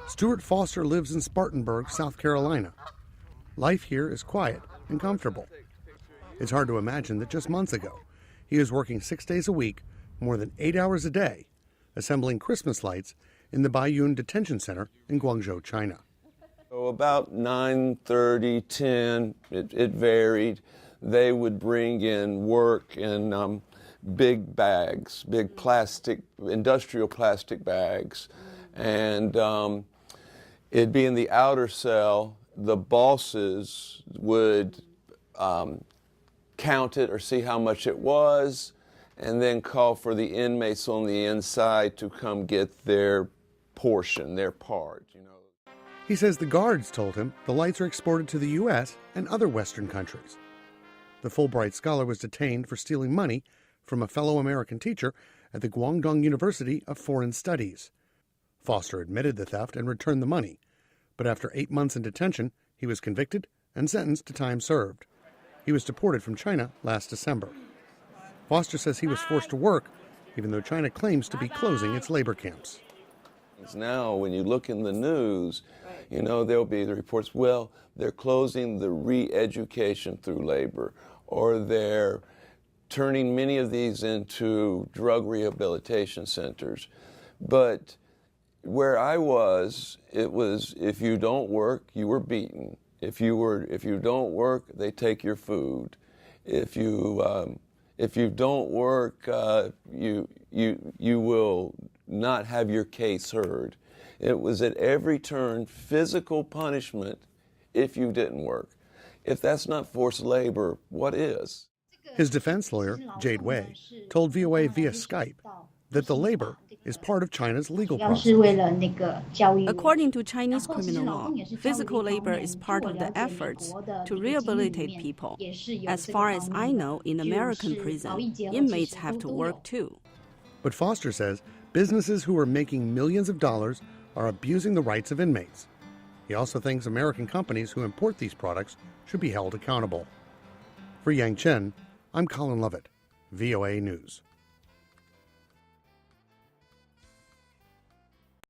Stuart Foster lives in Spartanburg, South Carolina. Life here is quiet and comfortable. It's hard to imagine that just months ago, he was working 6 days a week, more than 8 hours a day, assembling Christmas lights in the Baiyun Detention Center in Guangzhou, China. So about 9:30, 10, it varied. They would bring in work in big bags, big plastic, industrial plastic bags. And it'd be in the outer cell. The bosses would count it or see how much it was, and then call for the inmates on the inside to come get their portion, their part, He says the guards told him the lights are exported to the U.S. and other Western countries. The Fulbright Scholar was detained for stealing money from a fellow American teacher at the Guangdong University of Foreign Studies. Foster admitted the theft and returned the money, but after 8 months in detention, he was convicted and sentenced to time served. He was deported from China last December. Foster says he was forced to work, even though China claims to be closing its labor camps. Now, when you look in the news, there'll be the reports, well, they're closing the re-education through labor, or they're turning many of these into drug rehabilitation centers. But where I was, it was if you don't work, you were beaten. If you don't work, they take your food. If you don't work, you will not have your case heard. It was at every turn physical punishment if you didn't work. If that's not forced labor, what is? His defense lawyer, Jade Wei, told VOA via Skype that the labor is part of China's legal process. According to Chinese criminal law, physical labor is part of the efforts to rehabilitate people. As far as I know, in American prison, inmates have to work too. But Foster says businesses who are making millions of dollars are abusing the rights of inmates. He also thinks American companies who import these products should be held accountable. For Yang Chen, I'm Colin Lovett, VOA News.